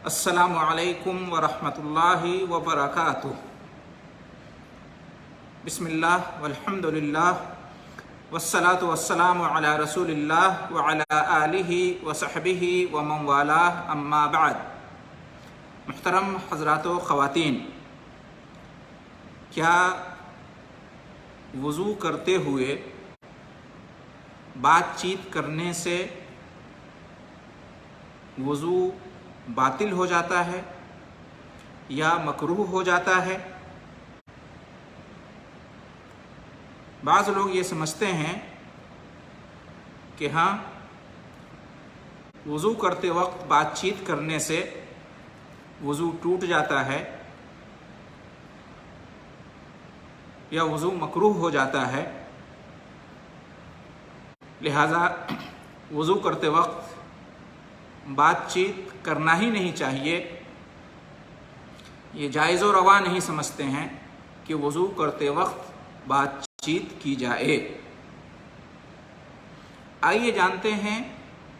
السلام علیکم ورحمۃ اللہ وبرکاتہ۔ بسم اللہ والحمد للہ والصلاة والسلام علی رسول اللہ وعلی آلہ وصحبہ ومن والاه اما بعد۔ محترم حضرات و خواتین، کیا وضو کرتے ہوئے بات چیت کرنے سے وضو باطل ہو جاتا ہے یا مکروہ ہو جاتا ہے؟ بعض لوگ یہ سمجھتے ہیں کہ ہاں، وضو کرتے وقت بات چیت کرنے سے وضو ٹوٹ جاتا ہے یا وضو مکروہ ہو جاتا ہے، لہذا وضو کرتے وقت بات چیت کرنا ہی نہیں چاہیے۔ یہ جائز و روا نہیں سمجھتے ہیں کہ وضو کرتے وقت بات چیت کی جائے۔ آئیے جانتے ہیں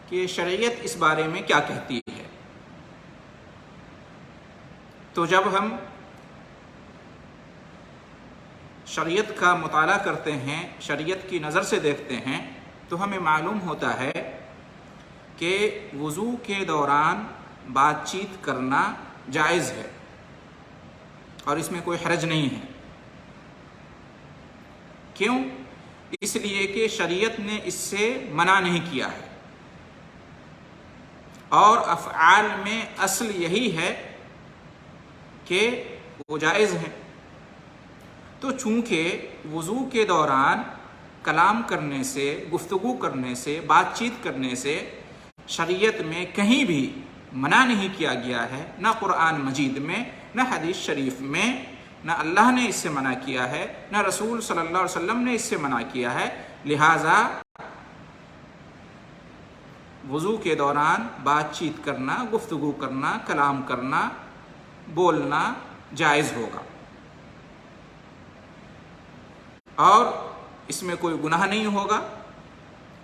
کہ شریعت اس بارے میں کیا کہتی ہے۔ تو جب ہم شریعت کا مطالعہ کرتے ہیں، شریعت کی نظر سے دیکھتے ہیں، تو ہمیں معلوم ہوتا ہے کہ وضو کے دوران بات چیت کرنا جائز ہے اور اس میں کوئی حرج نہیں ہے۔ کیوں؟ اس لیے کہ شریعت نے اس سے منع نہیں کیا ہے، اور افعال میں اصل یہی ہے کہ وہ جائز ہیں۔ تو چونکہ وضو کے دوران کلام کرنے سے، گفتگو کرنے سے، بات چیت کرنے سے شریعت میں کہیں بھی منع نہیں کیا گیا ہے، نہ قرآن مجید میں، نہ حدیث شریف میں، نہ اللہ نے اس سے منع کیا ہے، نہ رسول صلی اللہ علیہ وسلم نے اس سے منع کیا ہے، لہٰذا وضو کے دوران بات چیت کرنا، گفتگو کرنا، کلام کرنا، بولنا جائز ہوگا، اور اس میں کوئی گناہ نہیں ہوگا،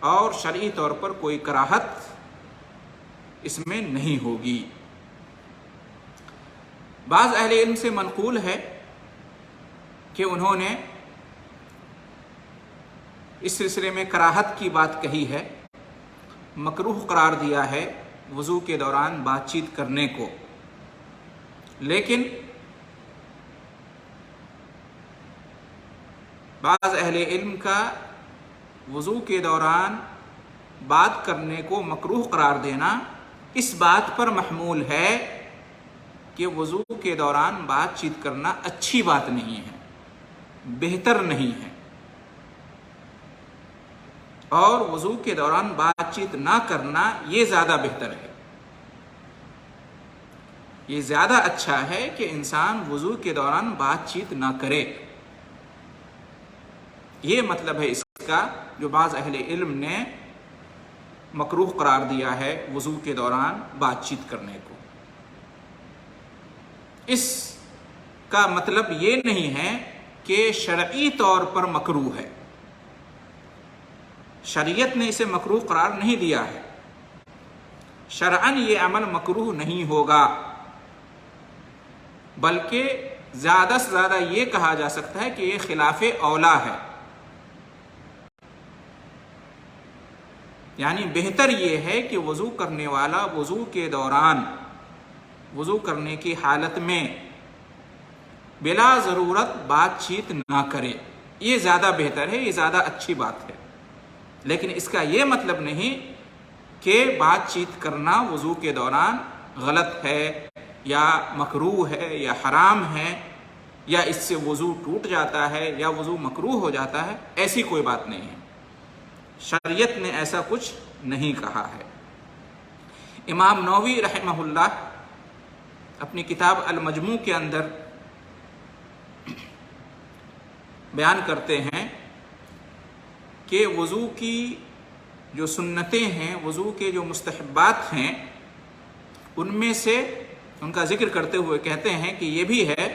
اور شرعی طور پر کوئی کراہت اس میں نہیں ہوگی۔ بعض اہل علم سے منقول ہے کہ انہوں نے اس سلسلے میں کراہت کی بات کہی ہے، مکروہ قرار دیا ہے وضو کے دوران بات چیت کرنے کو، لیکن بعض اہل علم کا وضو کے دوران بات کرنے کو مکروہ قرار دینا اس بات پر محمول ہے کہ وضو کے دوران بات چیت کرنا اچھی بات نہیں ہے، بہتر نہیں ہے، اور وضو کے دوران بات چیت نہ کرنا یہ زیادہ بہتر ہے۔ یہ زیادہ اچھا ہے کہ انسان وضو کے دوران بات چیت نہ کرے۔ یہ مطلب ہے اس کا جو بعض اہل علم نے مکروہ قرار دیا ہے وضو کے دوران بات چیت کرنے کو۔ اس کا مطلب یہ نہیں ہے کہ شرعی طور پر مکروہ ہے، شریعت نے اسے مکروہ قرار نہیں دیا ہے، شرعاً یہ عمل مکروہ نہیں ہوگا، بلکہ زیادہ سے زیادہ یہ کہا جا سکتا ہے کہ یہ خلاف اولا ہے، یعنی بہتر یہ ہے کہ وضو کرنے والا وضو کے دوران، وضو کرنے کی حالت میں بلا ضرورت بات چیت نہ کرے۔ یہ زیادہ بہتر ہے، یہ زیادہ اچھی بات ہے، لیکن اس کا یہ مطلب نہیں کہ بات چیت کرنا وضو کے دوران غلط ہے یا مکروہ ہے یا حرام ہے یا اس سے وضو ٹوٹ جاتا ہے یا وضو مکروہ ہو جاتا ہے، ایسی کوئی بات نہیں ہے۔ شریعت نے ایسا کچھ نہیں کہا ہے۔ امام نووی رحمہ اللہ اپنی کتاب المجموع کے اندر بیان کرتے ہیں کہ وضو کی جو سنتیں ہیں، وضو کے جو مستحبات ہیں، ان میں سے ان کا ذکر کرتے ہوئے کہتے ہیں کہ یہ بھی ہے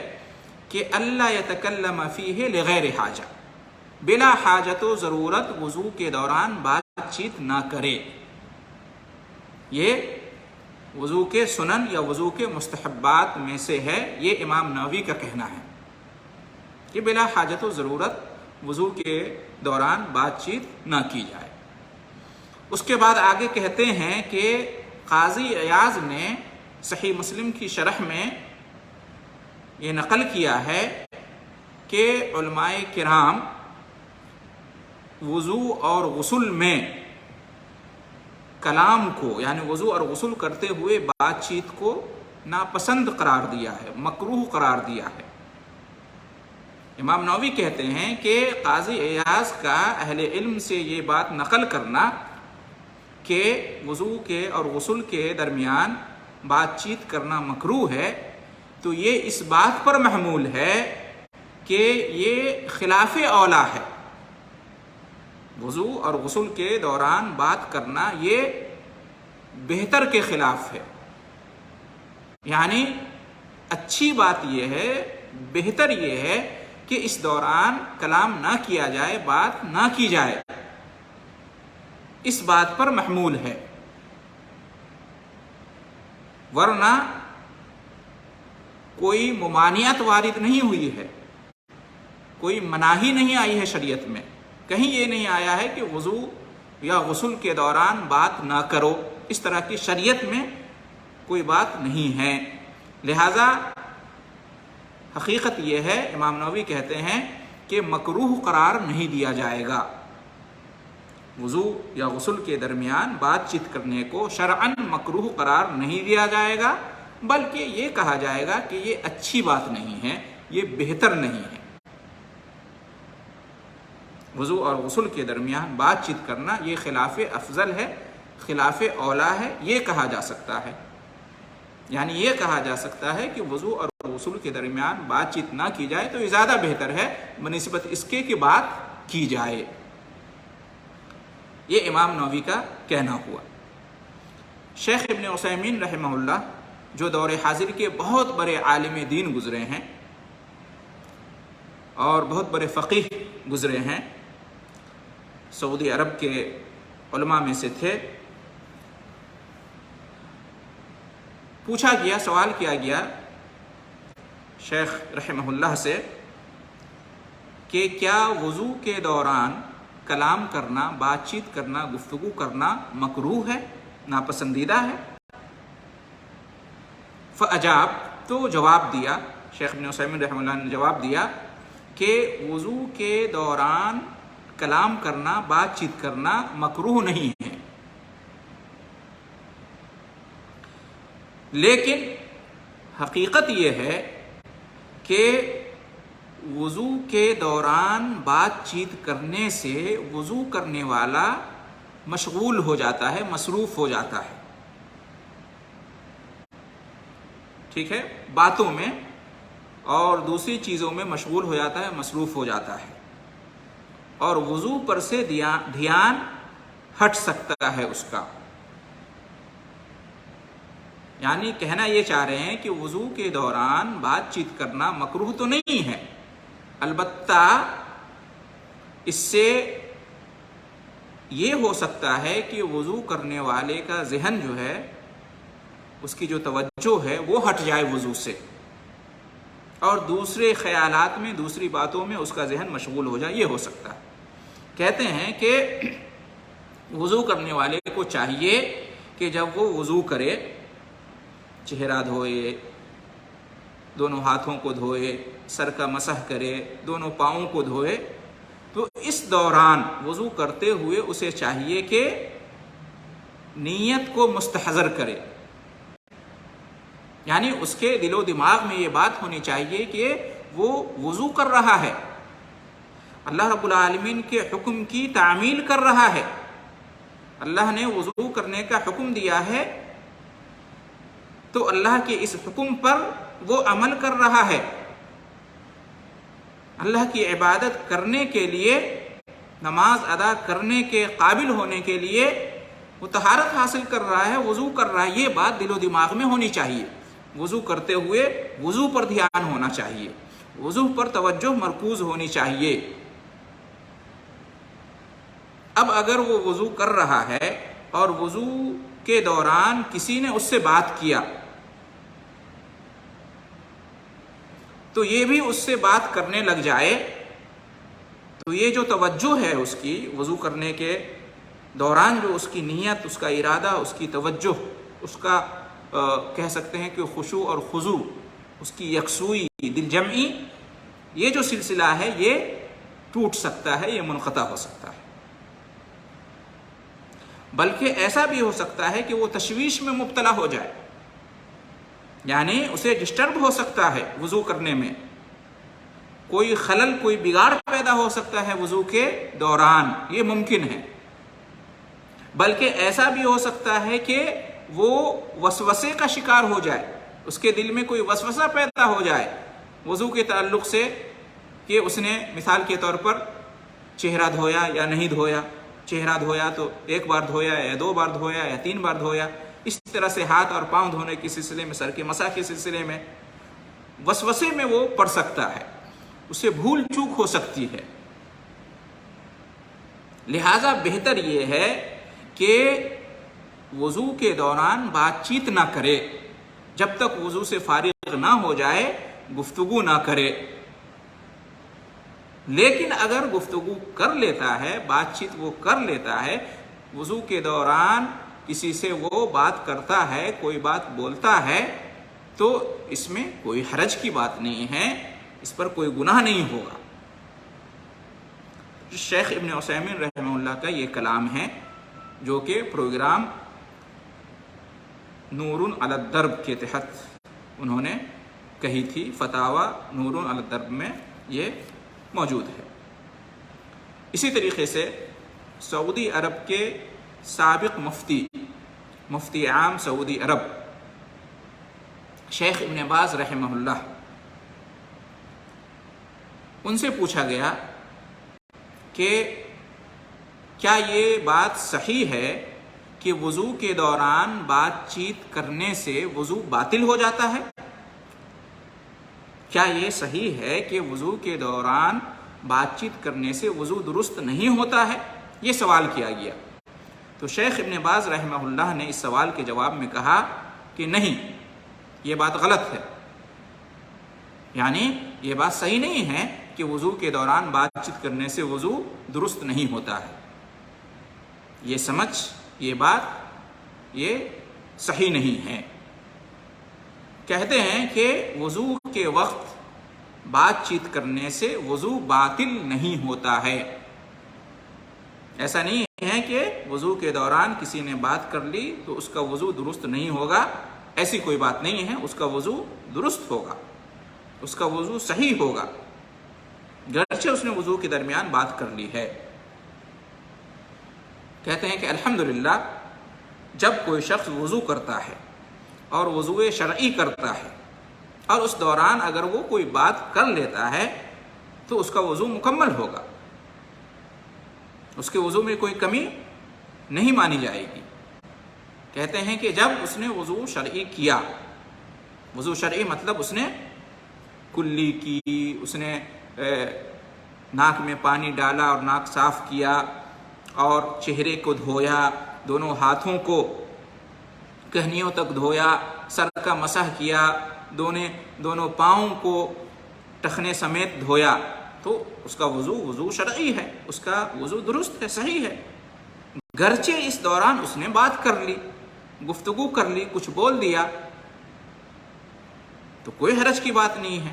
کہ اللہ یتکلم فیہ لغیر حاجہ، بلا حاجت و ضرورت وضو کے دوران بات چیت نہ کرے۔ یہ وضو کے سنن یا وضو کے مستحبات میں سے ہے، یہ امام نووی کا کہنا ہے کہ بلا حاجت و ضرورت وضو کے دوران بات چیت نہ کی جائے۔ اس کے بعد آگے کہتے ہیں کہ قاضی عیاض نے صحیح مسلم کی شرح میں یہ نقل کیا ہے کہ علماء کرام وضو اور غسل میں کلام کو، یعنی وضو اور غسل کرتے ہوئے بات چیت کو ناپسند قرار دیا ہے، مکروہ قرار دیا ہے۔ امام نووی کہتے ہیں کہ قاضی عیاض کا اہل علم سے یہ بات نقل کرنا کہ وضو کے اور غسل کے درمیان بات چیت کرنا مکروہ ہے، تو یہ اس بات پر محمول ہے کہ یہ خلاف اولا ہے۔ وضو اور غسل کے دوران بات کرنا یہ بہتر کے خلاف ہے، یعنی اچھی بات یہ ہے، بہتر یہ ہے کہ اس دوران کلام نہ کیا جائے، بات نہ کی جائے، اس بات پر محمول ہے۔ ورنہ کوئی ممانعت وارد نہیں ہوئی ہے، کوئی مناہی نہیں آئی ہے شریعت میں، کہیں یہ نہیں آیا ہے کہ وضو یا غسل کے دوران بات نہ کرو، اس طرح کی شریعت میں کوئی بات نہیں ہے۔ لہذا حقیقت یہ ہے، امام نووی کہتے ہیں کہ مکروہ قرار نہیں دیا جائے گا، وضو یا غسل کے درمیان بات چیت کرنے کو شرعاً مکروہ قرار نہیں دیا جائے گا، بلکہ یہ کہا جائے گا کہ یہ اچھی بات نہیں ہے، یہ بہتر نہیں ہے۔ وضو اور غسل کے درمیان بات چیت کرنا یہ خلاف افضل ہے، خلاف اولا ہے، یہ کہا جا سکتا ہے۔ یعنی یہ کہا جا سکتا ہے کہ وضو اور غسل کے درمیان بات چیت نہ کی جائے تو یہ زیادہ بہتر ہے بنسبت اس کے کہ بات کی جائے۔ یہ امام نووی کا کہنا ہوا۔ شیخ ابن عثیمین رحمہ اللہ جو دور حاضر کے بہت بڑے عالم دین گزرے ہیں اور بہت بڑے فقیہ گزرے ہیں، سعودی عرب کے علماء میں سے تھے، پوچھا گیا، سوال کیا گیا شیخ رحمہ اللہ سے کہ کیا وضو کے دوران کلام کرنا، بات چیت کرنا، گفتگو کرنا مکروہ ہے، ناپسندیدہ ہے؟ فاجاب، تو جواب دیا، شیخ ابن عثیمین رحمہ اللہ نے جواب دیا کہ وضو کے دوران کلام کرنا، بات چیت کرنا مکروہ نہیں ہے، لیکن حقیقت یہ ہے کہ وضو کے دوران بات چیت کرنے سے وضو کرنے والا مشغول ہو جاتا ہے، مصروف ہو جاتا ہے، ٹھیک ہے، باتوں میں اور دوسری چیزوں میں مشغول ہو جاتا ہے، مصروف ہو جاتا ہے، اور وضو پر سے دھیان ہٹ سکتا ہے اس کا۔ یعنی کہنا یہ چاہ رہے ہیں کہ وضو کے دوران بات چیت کرنا مکروہ تو نہیں ہے، البتہ اس سے یہ ہو سکتا ہے کہ وضو کرنے والے کا ذہن جو ہے، اس کی جو توجہ ہے وہ ہٹ جائے وضو سے، اور دوسرے خیالات میں، دوسری باتوں میں اس کا ذہن مشغول ہو جائے، یہ ہو سکتا ہے۔ کہتے ہیں کہ وضو کرنے والے کو چاہیے کہ جب وہ وضو کرے، چہرہ دھوئے، دونوں ہاتھوں کو دھوئے، سر کا مسح کرے، دونوں پاؤں کو دھوئے، تو اس دوران وضو کرتے ہوئے اسے چاہیے کہ نیت کو مستحضر کرے، یعنی اس کے دل و دماغ میں یہ بات ہونی چاہیے کہ وہ وضو کر رہا ہے، اللہ رب العالمین کے حکم کی تعمیل کر رہا ہے، اللہ نے وضو کرنے کا حکم دیا ہے تو اللہ کے اس حکم پر وہ عمل کر رہا ہے، اللہ کی عبادت کرنے کے لیے، نماز ادا کرنے کے قابل ہونے کے لیے وہ طہارت حاصل کر رہا ہے، وضو کر رہا ہے، یہ بات دل و دماغ میں ہونی چاہیے۔ وضو کرتے ہوئے وضو پر دھیان ہونا چاہیے، وضو پر توجہ مرکوز ہونی چاہیے۔ اب اگر وہ وضو کر رہا ہے اور وضو کے دوران کسی نے اس سے بات کیا تو یہ بھی اس سے بات کرنے لگ جائے، تو یہ جو توجہ ہے اس کی وضو کرنے کے دوران، جو اس کی نیت، اس کا ارادہ، اس کی توجہ، اس کا کہہ سکتے ہیں کہ خشوع اور خضوع، اس کی یکسوئی، دل جمعی، یہ جو سلسلہ ہے یہ ٹوٹ سکتا ہے، یہ منقطع ہو سکتا ہے۔ بلکہ ایسا بھی ہو سکتا ہے کہ وہ تشویش میں مبتلا ہو جائے، یعنی اسے ڈسٹرب ہو سکتا ہے وضو کرنے میں، کوئی خلل، کوئی بگاڑ پیدا ہو سکتا ہے وضو کے دوران، یہ ممکن ہے۔ بلکہ ایسا بھی ہو سکتا ہے کہ وہ وسوسے کا شکار ہو جائے، اس کے دل میں کوئی وسوسہ پیدا ہو جائے وضو کے تعلق سے، کہ اس نے مثال کے طور پر چہرہ دھویا یا نہیں دھویا، چہرہ دھویا تو ایک بار دھویا یا 2 بار دھویا یا 3 بار دھویا، اس طرح سے ہاتھ اور پاؤں دھونے کے سلسلے میں، سر کے مسح کے سلسلے میں وسوسے میں وہ پڑ سکتا ہے، اسے بھول چوک ہو سکتی ہے۔ لہذا بہتر یہ ہے کہ وضو کے دوران بات چیت نہ کرے، جب تک وضو سے فارغ نہ ہو جائے گفتگو نہ کرے۔ لیکن اگر گفتگو کر لیتا ہے، بات چیت وہ کر لیتا ہے، وضو کے دوران کسی سے وہ بات کرتا ہے، کوئی بات بولتا ہے، تو اس میں کوئی حرج کی بات نہیں ہے، اس پر کوئی گناہ نہیں ہوگا۔ شیخ ابن عثیمین رحمہ اللہ کا یہ کلام ہے، جو کہ پروگرام نور علی الدرب کے تحت انہوں نے کہی تھی، فتاوی نور علی الدرب میں یہ موجود ہے۔ اسی طریقے سے سعودی عرب کے سابق مفتی عام سعودی عرب شیخ ابن باز رحمہ اللہ، ان سے پوچھا گیا کہ کیا یہ بات صحیح ہے کہ وضو کے دوران بات چیت کرنے سے وضو باطل ہو جاتا ہے؟ کیا یہ صحیح ہے کہ وضو کے دوران بات چیت کرنے سے وضو درست نہیں ہوتا ہے؟ یہ سوال کیا گیا تو شیخ ابن باز رحمہ اللہ نے اس سوال کے جواب میں کہا کہ نہیں، یہ بات غلط ہے، یعنی یہ بات صحیح نہیں ہے کہ وضو کے دوران بات چیت کرنے سے وضو درست نہیں ہوتا ہے، یہ سمجھ، یہ بات یہ صحیح نہیں ہے۔ کہتے ہیں کہ وضو کے وقت بات چیت کرنے سے وضو باطل نہیں ہوتا ہے، ایسا نہیں ہے کہ وضو کے دوران کسی نے بات کر لی تو اس کا وضو درست نہیں ہوگا، ایسی کوئی بات نہیں ہے، اس کا وضو درست ہوگا، اس کا وضو صحیح ہوگا، گرچہ اس نے وضو کے درمیان بات کر لی ہے۔ کہتے ہیں کہ الحمدللہ جب کوئی شخص وضو کرتا ہے اور وضو شرعی کرتا ہے اور اس دوران اگر وہ کوئی بات کر لیتا ہے تو اس کا وضو مکمل ہوگا، اس کے وضو میں کوئی کمی نہیں مانی جائے گی۔ کہتے ہیں کہ جب اس نے وضو شرعی کیا، وضو شرعی مطلب اس نے کلی کی، اس نے ناک میں پانی ڈالا اور ناک صاف کیا اور چہرے کو دھویا، دونوں ہاتھوں کو کہنیوں تک دھویا، سر کا مسح کیا، دونوں پاؤں کو ٹخنے سمیت دھویا، تو اس کا وضو شرعی ہے، اس کا وضو درست ہے، صحیح ہے۔ گرچہ اس دوران اس نے بات کر لی، گفتگو کر لی، کچھ بول دیا، تو کوئی حرج کی بات نہیں ہے،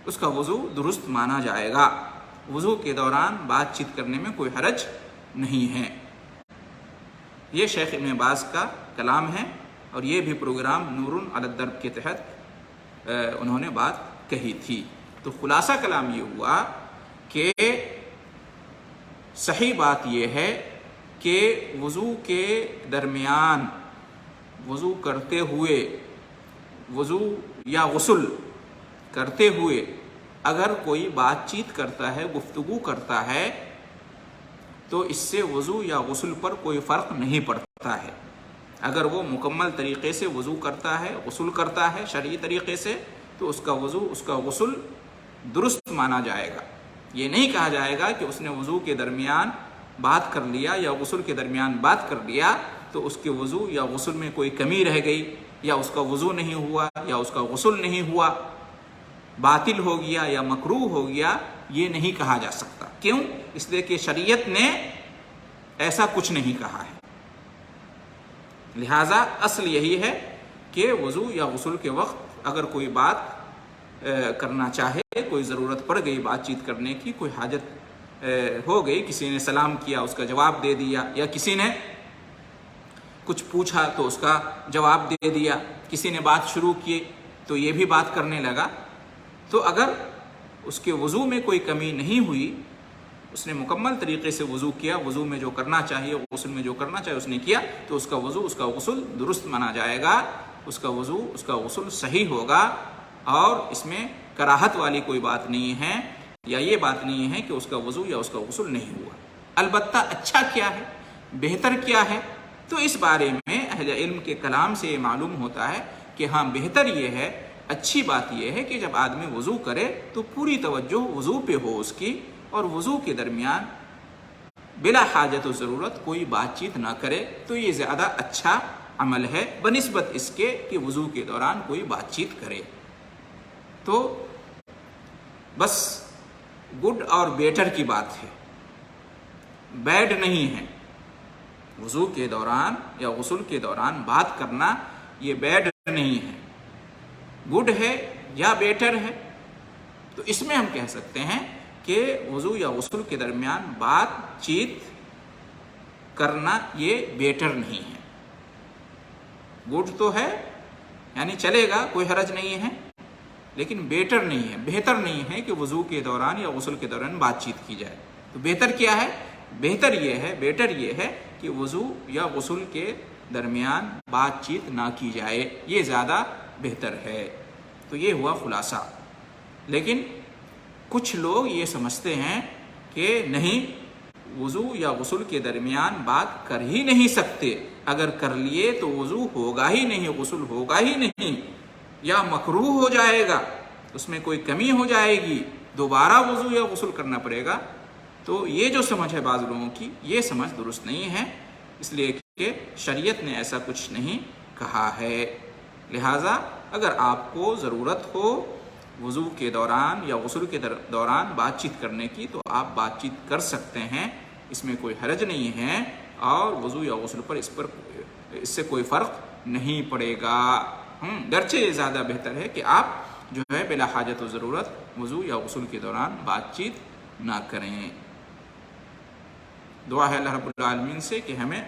اس کا وضو درست مانا جائے گا، وضو کے دوران بات چیت کرنے میں کوئی حرج نہیں ہے۔ یہ شیخ ابن باز کا کلام ہے اور یہ بھی پروگرام نور علی الدرب کے تحت انہوں نے بات کہی تھی۔ تو خلاصہ کلام یہ ہوا کہ صحیح بات یہ ہے کہ وضو کے درمیان، وضو کرتے ہوئے، وضو یا غسل کرتے ہوئے اگر کوئی بات چیت کرتا ہے، گفتگو کرتا ہے، تو اس سے وضو یا غسل پر کوئی فرق نہیں پڑتا ہے۔ اگر وہ مکمل طریقے سے وضو کرتا ہے، غسل کرتا ہے شرعی طریقے سے، تو اس کا وضو، اس کا غسل درست مانا جائے گا۔ یہ نہیں کہا جائے گا کہ اس نے وضو کے درمیان بات کر لیا یا غسل کے درمیان بات کر لیا تو اس کے وضو یا غسل میں کوئی کمی رہ گئی، یا اس کا وضو نہیں ہوا، یا اس کا غسل نہیں ہوا، باطل ہو گیا یا مکروہ ہو گیا، یہ نہیں کہا جا سکتا۔ کیوں؟ اس لیے کہ شریعت نے ایسا کچھ نہیں کہا ہے۔ لہٰذا اصل یہی ہے کہ وضو یا غسل کے وقت اگر کوئی بات کرنا چاہے، کوئی ضرورت پڑ گئی بات چیت کرنے کی، کوئی حاجت ہو گئی، کسی نے سلام کیا اس کا جواب دے دیا، یا کسی نے کچھ پوچھا تو اس کا جواب دے دیا، کسی نے بات شروع کی تو یہ بھی بات کرنے لگا، تو اگر اس کے وضو میں کوئی کمی نہیں ہوئی، اس نے مکمل طریقے سے وضو کیا، وضو میں جو کرنا چاہیے، غسل میں جو کرنا چاہیے اس نے کیا، تو اس کا وضو، اس کا غسل درست مانا جائے گا، اس کا وضو، اس کا غسل صحیح ہوگا، اور اس میں کراہت والی کوئی بات نہیں ہے، یا یہ بات نہیں ہے کہ اس کا وضو یا اس کا غسل نہیں ہوا۔ البتہ اچھا کیا ہے، بہتر کیا ہے، تو اس بارے میں اہل علم کے کلام سے یہ معلوم ہوتا ہے کہ ہاں بہتر یہ ہے، اچھی بات یہ ہے کہ جب آدمی وضو کرے تو پوری توجہ وضو پہ ہو اس کی، اور وضو کے درمیان بلا حاجت و ضرورت کوئی بات چیت نہ کرے، تو یہ زیادہ اچھا عمل ہے بنسبت اس کے کہ وضو کے دوران کوئی بات چیت کرے۔ تو بس گڈ اور بیٹر کی بات ہے، بیڈ نہیں ہے۔ وضو کے دوران یا غسل کے دوران بات کرنا یہ بیڈ نہیں ہے، گڈ ہے یا بیٹر ہے۔ تو اس میں ہم کہہ سکتے ہیں کہ وضو یا غسل کے درمیان بات چیت کرنا یہ بیٹر نہیں ہے۔ گڈ تو ہے، یعنی چلے گا، کوئی حرج نہیں ہے، لیکن بیٹر نہیں ہے، بہتر نہیں ہے کہ وضو کے دوران یا غسل کے دوران بات چیت کی جائے۔ تو بہتر کیا ہے؟ بہتر یہ ہے، بیٹر یہ ہے کہ وضو یا غسل کے درمیان بات چیت نہ کی جائے، یہ زیادہ بہتر ہے۔ تو یہ ہوا خلاصہ۔ لیکن کچھ لوگ یہ سمجھتے ہیں کہ نہیں، وضو یا غسل کے درمیان بات کر ہی نہیں سکتے، اگر کر لیے تو وضو ہوگا ہی نہیں، غسل ہوگا ہی نہیں، یا مکروہ ہو جائے گا، اس میں کوئی کمی ہو جائے گی، دوبارہ وضو یا غسل کرنا پڑے گا۔ تو یہ جو سمجھ ہے بعض لوگوں کی، یہ سمجھ درست نہیں ہے، اس لیے کہ شریعت نے ایسا کچھ نہیں کہا ہے۔ لہٰذا اگر آپ کو ضرورت ہو وضو کے دوران یا غسل کے دوران بات چیت کرنے کی، تو آپ بات چیت کر سکتے ہیں، اس میں کوئی حرج نہیں ہے، اور وضو یا غسل پر اس سے کوئی فرق نہیں پڑے گا۔ گرچہ یہ زیادہ بہتر ہے کہ آپ جو ہے بلا حاجت و ضرورت وضو یا غسل کے دوران بات چیت نہ کریں۔ دعا ہے اللہ رب العالمین سے کہ ہمیں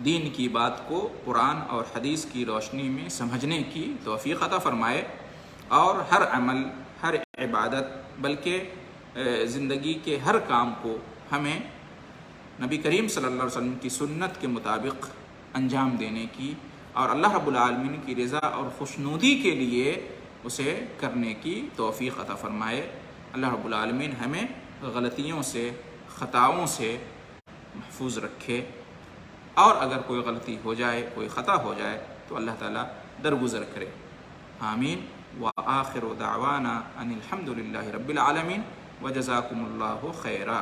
دین کی بات کو قرآن اور حدیث کی روشنی میں سمجھنے کی توفیق عطا فرمائے، اور ہر عمل، ہر عبادت، بلکہ زندگی کے ہر کام کو ہمیں نبی کریم صلی اللہ علیہ وسلم کی سنت کے مطابق انجام دینے کی، اور اللہ رب العالمین کی رضا اور خوشنودی کے لیے اسے کرنے کی توفیق عطا فرمائے۔ اللہ رب العالمین ہمیں غلطیوں سے، خطاؤں سے محفوظ رکھے، اور اگر کوئی غلطی ہو جائے، کوئی خطا ہو جائے تو اللہ تعالیٰ درگزر کرے۔ آمین۔ وآخر دعوانا ان الحمد للہ رب العالمین، وجزاکم اللہ خیرا۔